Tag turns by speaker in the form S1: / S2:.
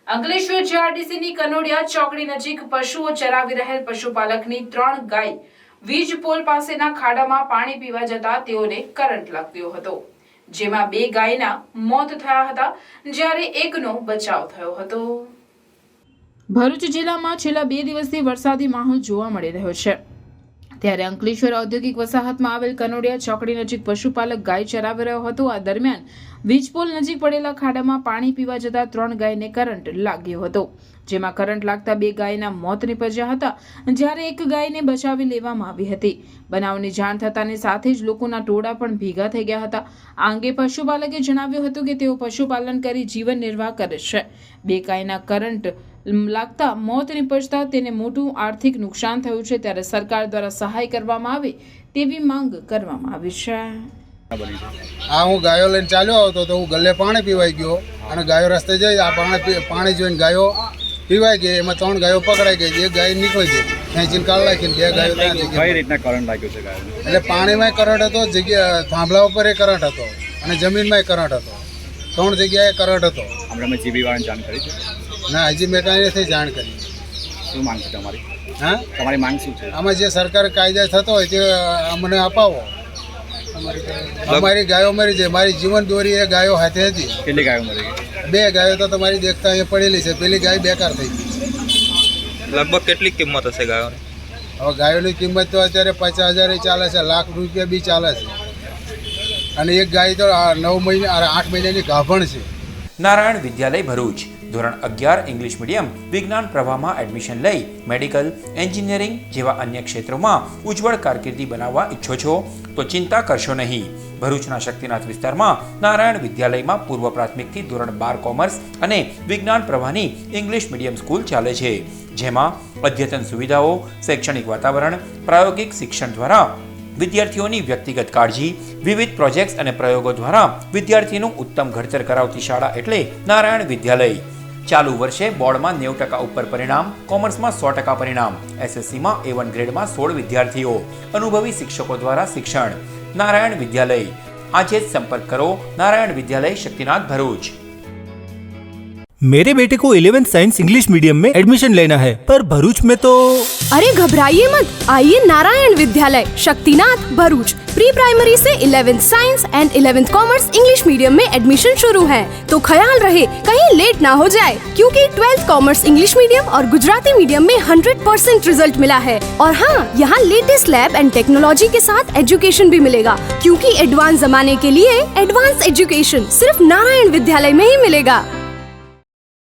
S1: અંકલેશ્વર જીઆરડીસીની કનોડિયા ચોકડી નજીક પશુઓ ચરાવી રહેલ પશુપાલકની 3 ગાય વીજ પોલ પાસેના ખાડામાં પાણી પીવા જતા તેઓને કરંટ લાગ્યો હતો, જેમાં 2 ગાયના મોત થયા હતા જ્યારે એકનો બચાવ થયો હતો। ભરૂચ જિલ્લામાં છેલ્લા 2 દિવસથી વરસાદી માહોલ જોવા મળી રહ્યો છે, ત્યારે અંકલેશ્વર ઔદ્યોગિક વસાહતમાં આવેલ કનોડિયા ચોકડી નજીક પશુપાલક ગાય ચરાવી રહ્યો હતો। આ દરમિયાન વીજપોલ નજીક પડેલા ખાડામાં પાણી પીવા જતા 3 ગાયને કરંટ લાગ્યો હતો, જેમાં કરંટ લાગતા 2 ગાયના મોત નીપજ્યા હતા જ્યારે એક ગાયને બચાવી લેવામાં આવી હતી। બનાવની જાણ થતાની સાથે જ લોકોના ટોળા પણ ભેગા થઈ ગયા હતા। આ અંગે પશુપાલકે જણાવ્યું હતું કે તેઓ પશુપાલન કરી જીવન નિર્વાહ કરે છે। 2 ગાયના કરંટ લાગતા મોત નીપજતા તેને મોટું આર્થિક નુકસાન થયું છે, ત્યારે સરકાર દ્વારા સહાય કરવામાં આવે તેવી માંગ કરવામાં આવી છે।
S2: હું ગાયો લઈને ચાલ્યો આવતો તો હું ગલ્લે પાણી પીવાઈ ગયો અને ગાયો રસ્તે જઈ આ પાણી જોઈને ગાયો પીવાઈ ગઈ। એમાં 3 ગાયો પકડાઈ ગઈ, 1 ગાય નીકળી ગઈ, ખેંચીને કાઢ નાખીને 2 ગાયો ત્યાં જઈ ગઈ।
S3: કઈ રીતના કરંટ લાગ્યો છે ગાયને?
S2: એટલે પાણીમાં કરંટ હતો, જગ્યા થાંભલા ઉપર કરંટ હતો અને જમીનમાં કરંટ હતો, 3 જગ્યાએ કરંટ હતો।
S3: આપણે જીબી વાળાને જાણ કરી છે?
S2: ના, હજી મેં કાંઈ નથી જાણ કરી।
S3: શું માંગ છે તમારી?
S2: હા,
S3: તમારી માંગ શું છે?
S2: આમાં જે સરકાર કાયદા થતો હોય તે અમને અપાવો। અમારી ગાયો મરી જાય, મારી જીવન દોરી એ ગાયો હાથે હતી।
S3: કેટલી ગાયો મરી ગઈ?
S2: 2 ગાયો તો તમારી દેખતા અહીંયા પડેલી છે, પેલી ગાય બેકાર થઈ ગઈ।
S4: લગભગ કેટલી કિંમત હશે ગાયોની?
S2: હવે ગાયોની કિંમત તો અત્યારે 50,000 ચાલે છે, લાખ રૂપિયા બી ચાલે છે, અને એક ગાય તો 9 મહિના 8 મહિનાની ગાભણ છે।
S5: નારાયણ વિદ્યાલય ભરૂચ ધોરણ 11 ઇંગ્લિશ મીડિયમ વિજ્ઞાન પ્રવાહમાં એડમિશન લઈ મેડિકલ, એન્જિનિયરિંગ જેવા અન્ય ક્ષેત્રોમાં ઉજ્જવળ કારકિર્દી બનાવવા ઈચ્છો છો તો ચિંતા કરશો નહીં। ભરૂચના શક્તિનાથ વિસ્તારમાં નારાયણ વિદ્યાલયમાં પૂર્વ પ્રાથમિકથી ધોરણ 12 કોમર્સ અને વિજ્ઞાન પ્રવાહની ઇંગ્લિશ મીડિયમ સ્કૂલ ચાલે છે, જેમાં અદ્યતન સુવિધાઓ, શૈક્ષણિક વાતાવરણ, પ્રાયોગિક શિક્ષણ દ્વારા વિદ્યાર્થીઓની વ્યક્તિગત કાળજી, વિવિધ પ્રોજેક્ટ્સ અને પ્રયોગો દ્વારા વિદ્યાર્થીનું ઉત્તમ ઘડતર કરાવતી શાળા એટલે નારાયણ વિદ્યાલય। ચાલુ વર્ષે બોર્ડમાં 90% ઉપર પરિણામ, કોમર્સમાં 100% પરિણામ, એસએસસીમાં A1 ગ્રેડમાં 16 વિદ્યાર્થીઓ, અનુભવી શિક્ષકો દ્વારા શિક્ષણ। નારાયણ વિદ્યાલય, આજે જ સંપર્ક કરો નારાયણ વિદ્યાલય શક્તિનાથ भरूच।
S6: मेरे बेटे को 11th साइंस इंग्लिश मीडियम में एडमिशन लेना है, पर भरूच में तो।
S7: अरे घबराइए मत, आइए नारायण विद्यालय शक्तिनाथ भरूच। प्री प्राइमरी से 11th science and 11th commerce English medium में एडमिशन शुरू है, तो ख्याल रहे कहीं लेट ना हो जाए, क्योंकि 12th कॉमर्स इंग्लिश मीडियम और गुजराती मीडियम में 100% रिजल्ट मिला है। और हाँ, यहाँ लेटेस्ट लैब एंड टेक्नोलॉजी के साथ एजुकेशन भी मिलेगा, क्योंकि एडवांस जमाने के लिए एडवांस एजुकेशन सिर्फ नारायण विद्यालय में ही मिलेगा।